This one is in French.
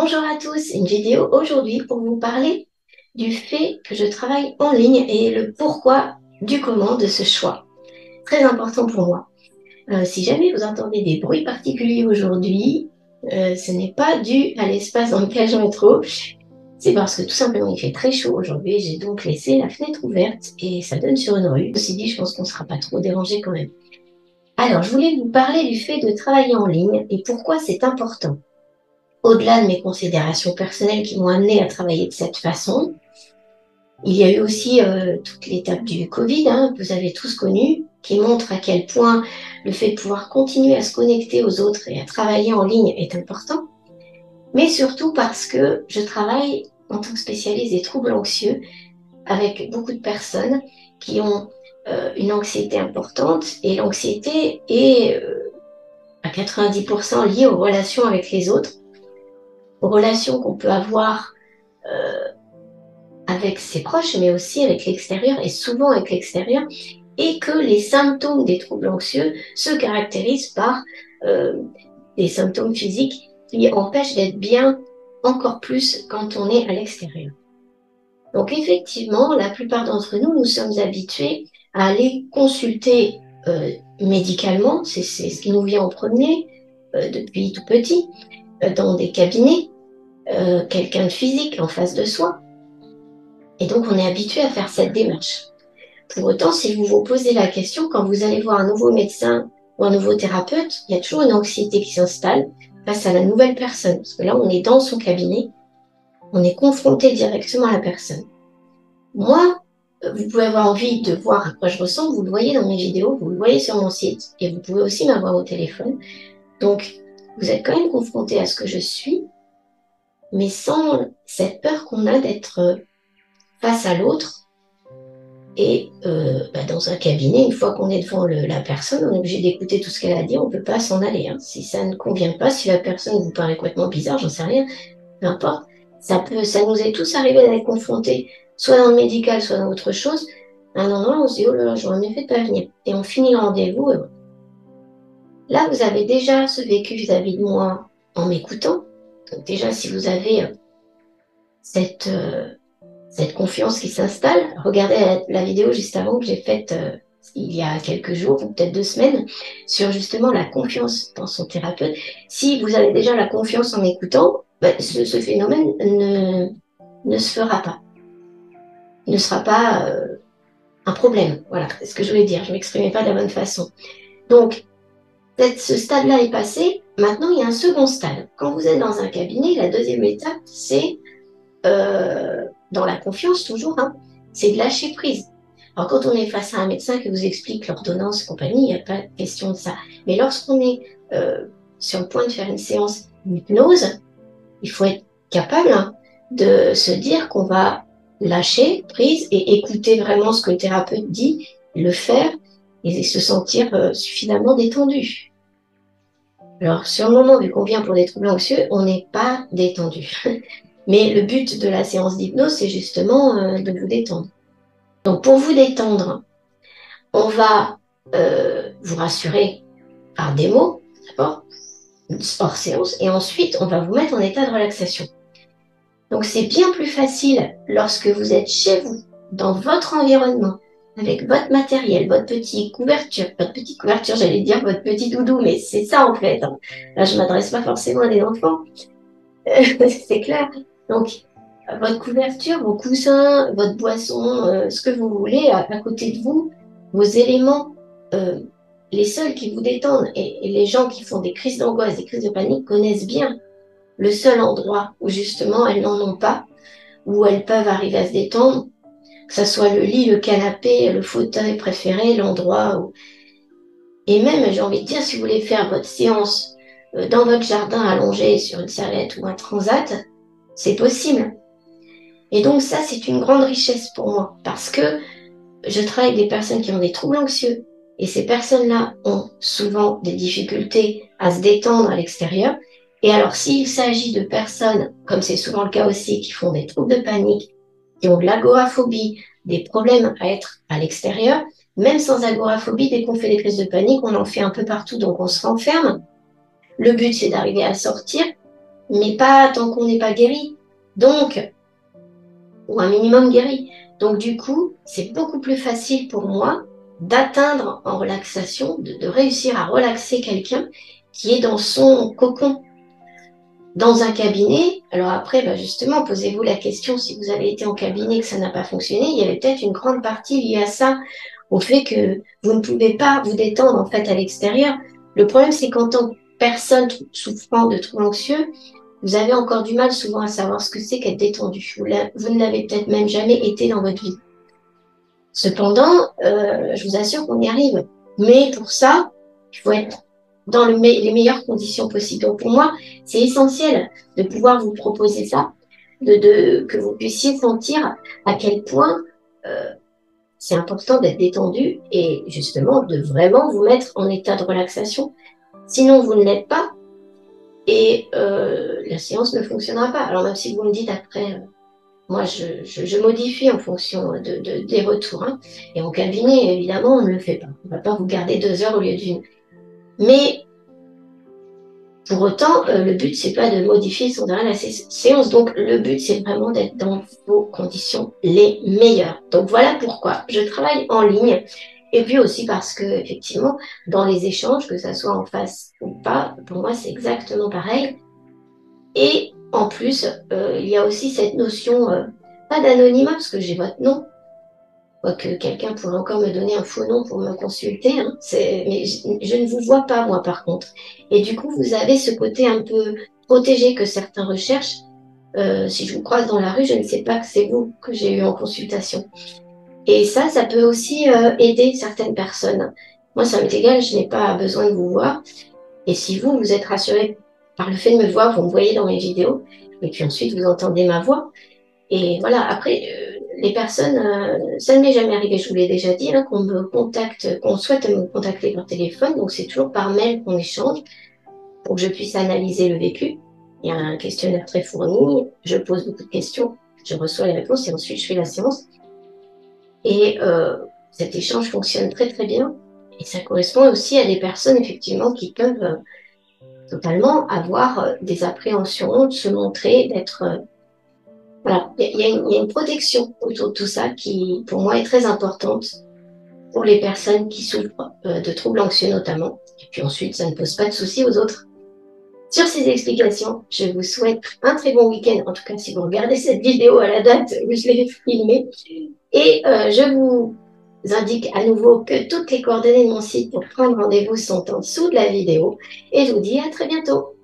Bonjour à tous, une vidéo aujourd'hui pour vous parler du fait que je travaille en ligne et le pourquoi du comment de ce choix. Très important pour moi. Si jamais vous entendez des bruits particuliers aujourd'hui, ce n'est pas dû à l'espace dans lequel je me trouve, c'est parce que tout simplement il fait très chaud aujourd'hui, j'ai donc laissé la fenêtre ouverte et ça donne sur une rue. Ceci dit, je pense qu'on ne sera pas trop dérangé quand même. Alors, je voulais vous parler du fait de travailler en ligne et pourquoi c'est important. Au-delà de mes considérations personnelles qui m'ont amené à travailler de cette façon, il y a eu aussi toute l'étape du Covid, hein, que vous avez tous connu, qui montre à quel point le fait de pouvoir continuer à se connecter aux autres et à travailler en ligne est important, mais surtout parce que je travaille en tant que spécialiste des troubles anxieux avec beaucoup de personnes qui ont une anxiété importante, et l'anxiété est à 90% liée aux relations avec les autres, aux relations qu'on peut avoir avec ses proches, mais aussi avec l'extérieur, et souvent avec l'extérieur, et que les symptômes des troubles anxieux se caractérisent par euh, des symptômes physiques qui empêchent d'être bien encore plus quand on est à l'extérieur. Donc effectivement, la plupart d'entre nous, nous sommes habitués à aller consulter médicalement, c'est ce qui nous vient en premier depuis tout petit, dans des cabinets, quelqu'un de physique en face de soi. Et donc, on est habitué à faire cette démarche. Pour autant, si vous vous posez la question, quand vous allez voir un nouveau médecin ou un nouveau thérapeute, il y a toujours une anxiété qui s'installe face à la nouvelle personne. Parce que là, on est dans son cabinet, on est confronté directement à la personne. Moi, vous pouvez avoir envie de voir à quoi je ressemble, vous le voyez dans mes vidéos, vous le voyez sur mon site, et vous pouvez aussi m'avoir au téléphone. Donc, vous êtes quand même confronté à ce que je suis, mais sans cette peur qu'on a d'être face à l'autre. Et dans un cabinet, une fois qu'on est devant la personne, on est obligé d'écouter tout ce qu'elle a à dire, on ne peut pas s'en aller, hein. Si ça ne convient pas, si la personne vous paraît complètement bizarre, j'en sais rien, peu importe, ça nous est tous arrivé d'être confrontés, soit dans le médical, soit dans autre chose. À un moment, on se dit, oh là là, j'aurais mieux fait de pas venir. Et on finit le rendez-vous. Et voilà. Là, vous avez déjà ce vécu vis-à-vis de moi en m'écoutant. Donc déjà, si vous avez cette confiance qui s'installe. Regardez la vidéo juste avant que j'ai faite il y a quelques jours, ou peut-être 2 semaines, sur justement la confiance dans son thérapeute. Si vous avez déjà la confiance en m'écoutant, ce phénomène ne se fera pas. Il ne sera pas un problème. Voilà, c'est ce que je voulais dire. Je ne m'exprimais pas de la bonne façon. Donc, ce stade-là est passé. Maintenant, il y a un second stade. Quand vous êtes dans un cabinet, la deuxième étape, c'est dans la confiance toujours, hein, c'est de lâcher prise. Alors quand on est face à un médecin qui vous explique l'ordonnance et compagnie, il n'y a pas question de ça. Mais lorsqu'on est sur le point de faire une séance d'hypnose, il faut être capable, hein, de se dire qu'on va lâcher prise et écouter vraiment ce que le thérapeute dit, le faire et se sentir suffisamment détendu. Alors sur le moment, vu qu'on vient pour des troubles anxieux, on n'est pas détendu. Mais le but de la séance d'hypnose, c'est justement de vous détendre. Donc pour vous détendre, on va vous rassurer par des mots, d'abord, hors séance, et ensuite on va vous mettre en état de relaxation. Donc c'est bien plus facile lorsque vous êtes chez vous, dans votre environnement, avec votre matériel, votre petite couverture, j'allais dire votre petit doudou, mais c'est ça en fait, hein. Là, je ne m'adresse pas forcément à des enfants, c'est clair. Donc, votre couverture, vos coussins, votre boisson, ce que vous voulez à côté de vous, vos éléments, euh, les seuls qui vous détendent, et les gens qui font des crises d'angoisse, des crises de panique connaissent bien le seul endroit où justement elles n'en ont pas, où elles peuvent arriver à se détendre, que ce soit le lit, le canapé, le fauteuil préféré, l'endroit où... Et même, j'ai envie de dire, si vous voulez faire votre séance dans votre jardin allongé sur une serviette ou un transat, c'est possible. Et donc ça, c'est une grande richesse pour moi parce que je travaille avec des personnes qui ont des troubles anxieux et ces personnes-là ont souvent des difficultés à se détendre à l'extérieur. Et alors, s'il s'agit de personnes, comme c'est souvent le cas aussi, qui font des troubles de panique, qui ont de l'agoraphobie, des problèmes à être à l'extérieur, même sans agoraphobie, dès qu'on fait des crises de panique, on en fait un peu partout, donc on se renferme. Le but, c'est d'arriver à sortir mais pas tant qu'on n'est pas guéri. Donc, ou un minimum guéri. Donc du coup, c'est beaucoup plus facile pour moi d'atteindre en relaxation, de réussir à relaxer quelqu'un qui est dans son cocon, dans un cabinet. Alors après, bah justement, posez-vous la question, si vous avez été en cabinet et que ça n'a pas fonctionné, il y avait peut-être une grande partie liée à ça, au fait que vous ne pouvez pas vous détendre en fait à l'extérieur. Le problème, c'est qu'en tant que personne souffrant de troubles anxieux, vous avez encore du mal souvent à savoir ce que c'est qu'être détendu. Vous ne l'avez peut-être même jamais été dans votre vie. Cependant, je vous assure qu'on y arrive. Mais pour ça, il faut être dans les meilleures conditions possibles. Donc pour moi, c'est essentiel de pouvoir vous proposer ça, que vous puissiez sentir à quel point euh, c'est important d'être détendu et justement de vraiment vous mettre en état de relaxation. Sinon, vous ne l'êtes pas et la séance ne fonctionnera pas. Alors même si vous me dites après, moi je modifie en fonction des retours. Hein. Et en cabinet, évidemment, on ne le fait pas. On ne va pas vous garder 2 heures au lieu d'une. Mais pour autant, le but, c'est pas de modifier sans arrêt la séance. Donc, le but, c'est vraiment d'être dans vos conditions les meilleures. Donc, voilà pourquoi je travaille en ligne. Et puis aussi parce que, effectivement, dans les échanges, que ça soit en face ou pas, pour moi, c'est exactement pareil. Et en plus, il y a aussi cette notion, pas d'anonymat, parce que j'ai votre nom, quoique quelqu'un pourrait encore me donner un faux nom pour me consulter, hein, mais je ne vous vois pas, moi, par contre. Et du coup, vous avez ce côté un peu protégé que certains recherchent. Si je vous croise dans la rue, je ne sais pas que c'est vous que j'ai eu en consultation. Et ça peut aussi aider certaines personnes. Moi, ça m'est égal, je n'ai pas besoin de vous voir. Et si vous, vous êtes rassuré par le fait de me voir, vous me voyez dans mes vidéos, et puis ensuite vous entendez ma voix. Et voilà, après, les personnes, ça ne m'est jamais arrivé, je vous l'ai déjà dit, hein, qu'on me contacte, qu'on souhaite me contacter par téléphone, donc c'est toujours par mail qu'on échange pour que je puisse analyser le vécu. Il y a un questionnaire très fourni, je pose beaucoup de questions, je reçois les réponses et ensuite je fais la séance. Et cet échange fonctionne très très bien. Et ça correspond aussi à des personnes effectivement qui peuvent totalement avoir des appréhensions, de se montrer, d'être... voilà, il y a une protection autour de tout ça qui, pour moi, est très importante pour les personnes qui souffrent de troubles anxieux notamment. Et puis ensuite, ça ne pose pas de soucis aux autres. Sur ces explications, je vous souhaite un très bon week-end, en tout cas si vous regardez cette vidéo à la date où je l'ai filmée. Et je vous indique à nouveau que toutes les coordonnées de mon site pour prendre rendez-vous sont en dessous de la vidéo. Et je vous dis à très bientôt.